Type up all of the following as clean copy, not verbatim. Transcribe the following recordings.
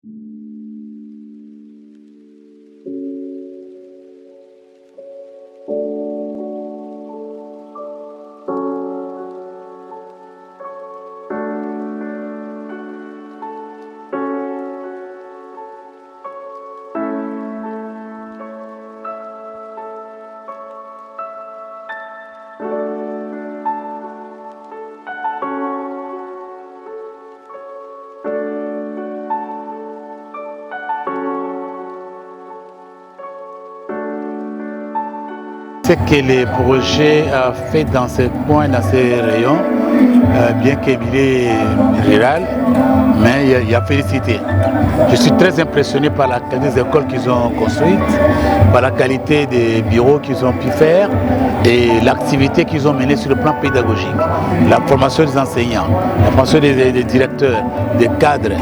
Ce que le projet a fait dans ce coin, dans ces rayons, bien qu'il est rural, mais il y a félicité. Je suis très impressionné par la qualité des écoles qu'ils ont construites, par la qualité des bureaux qu'ils ont pu faire et l'activité qu'ils ont menée sur le plan pédagogique. La formation des enseignants, la formation des directeurs, des cadres,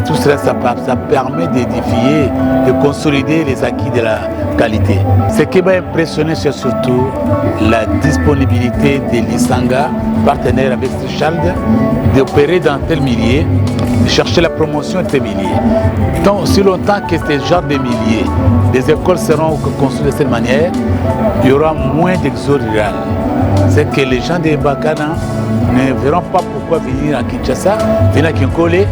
tout cela, ça permet d'édifier, de consolider les acquis de la qualité. Ce qui m'a impressionné, c'est surtout la disponibilité de l'Isanga, partenaire avec Strichald, d'opérer dans tel milieu, de chercher la promotion de ces milliers. Donc, aussi longtemps que ce genre de milliers, des écoles seront construites de cette manière, il y aura moins d'exode rural. C'est que les gens de Bakana ne verront pas pourquoi venir à Kinshasa, venir à Kinkole.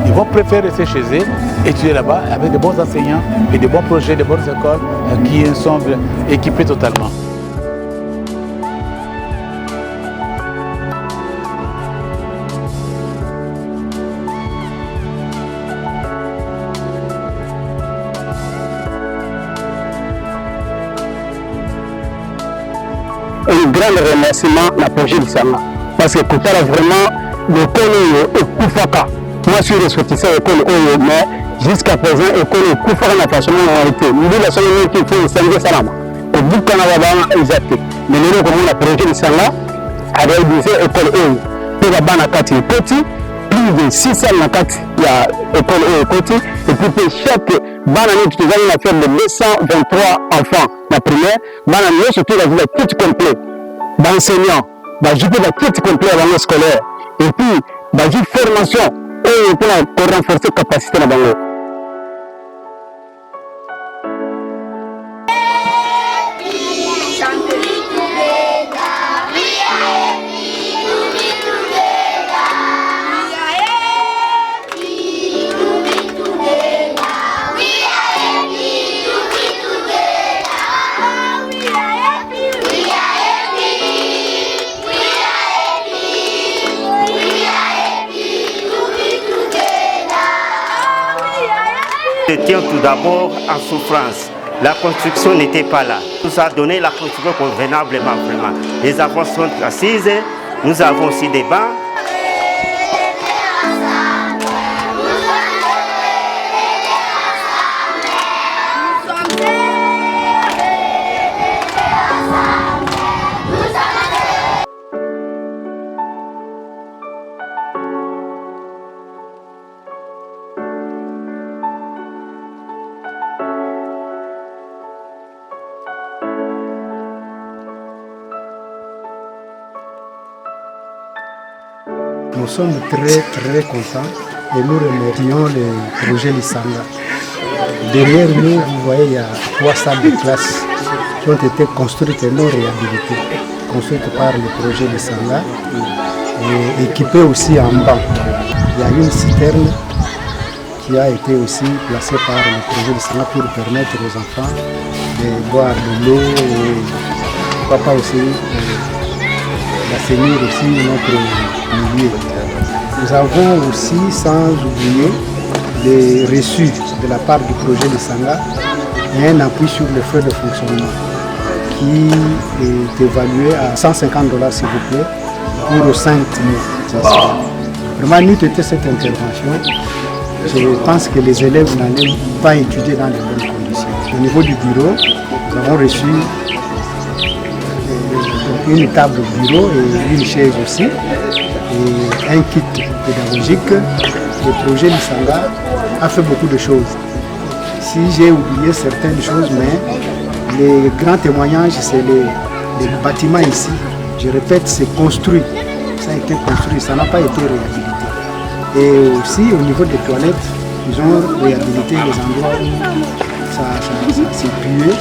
Ils vont préférer rester chez eux, étudier là-bas avec de bons enseignants et de bons projets, de bonnes écoles qui sont équipées totalement. Un grand remerciement à projet Lisanga parce que Koutara vraiment l'école est Koufaka. Moi, je suis ressortissant de l'école, mais jusqu'à présent, l'école est Koufaka na façon dont été. Nous, la seule chose qu'il faut, c'est Sangue Salama. Au bout de la exact. Mais nous, comme le projet Lisanga a réalisé l'école E. Pour la banque à petit, plus de 600 na kati, il y a l'école E côté, et puis chaque banque année, tu vas faire de 223 enfants. La première, banque surtout la vie kit complet d'enseignants, la kit complet avant le scolaire, et puis la formation. Et pour renforcer la capacité de la banque. Nous étions tout d'abord en souffrance. La construction n'était pas là. Nous a donné la construction convenablement, vraiment. Les enfants sont assises, nous avons aussi des bancs. Nous sommes très contents et nous remercions le projet Lisanga. Derrière nous, vous voyez, il y a 3 salles de classe qui ont été construites et non réhabilitées, construites par le projet Lisanga et équipées aussi en banc. Il y a une citerne qui a été aussi placée par le projet Lisanga pour permettre aux enfants de boire de l'eau et pourquoi pas aussi d'assainir aussi notre milieu. Nous avons aussi, sans oublier, les reçus de la part du projet Lisanga et un appui sur les frais de fonctionnement qui est évalué à $150 s'il vous plaît pour 5 mois. Vraiment, nous était cette intervention. Je pense que les élèves n'allaient pas étudier dans de bonnes conditions. Au niveau du bureau, nous avons reçu une table au bureau et une chaise aussi, et un kit pédagogique. Le projet Lisanga a fait beaucoup de choses. Si j'ai oublié certaines choses, mais les grands témoignages, c'est les bâtiments ici. Je répète, c'est construit. Ça a été construit, ça n'a pas été réhabilité. Et aussi au niveau des toilettes, Ils ont réhabilité les endroits où ça s'est pué.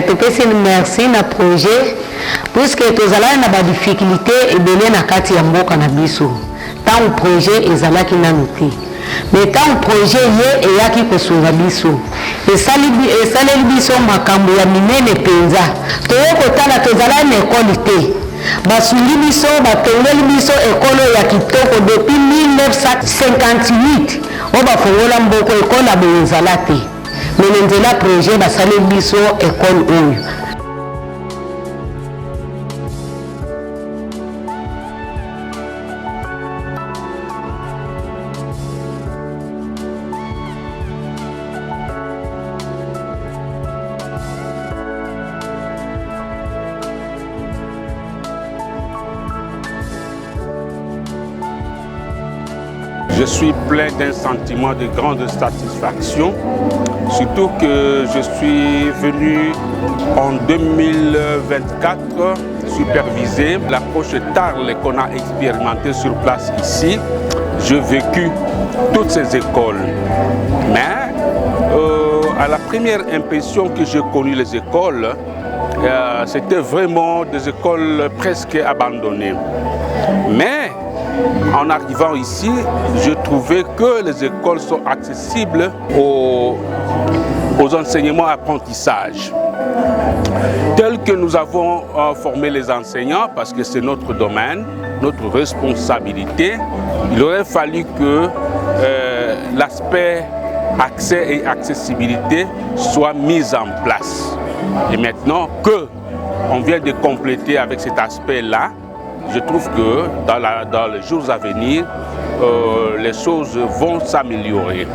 topesi merci na projet puisque tozala na ba difficulté ebele na kati ya mboka na biso tant projet ezalaki nanu te mais tant projet ye eyaki kosunga biso esaleli biso makambo ya minene penza toyokotala tozala na ekole te basungi biso batongeli biso ekolo ya kitoko depuis 1958 oyo bafongola mboko ekole ya boye ezala te mais nzela projet basali biso ekole oyo. Je suis plein d'un sentiment de grande satisfaction, surtout que je suis venu en 2024 superviser l'approche TARL qu'on a expérimenté sur place ici. J'ai vécu toutes ces écoles, mais à la première impression que j'ai connu les écoles, c'était vraiment des écoles presque abandonnées. Mais en arrivant ici, je trouvais que les écoles sont accessibles aux enseignements apprentissages. Tel que nous avons formé les enseignants, parce que c'est notre domaine, notre responsabilité, il aurait fallu que l'aspect accès et accessibilité soit mis en place. Et maintenant qu'on vient de compléter avec cet aspect-là, je trouve que dans les jours à venir, les choses vont s'améliorer.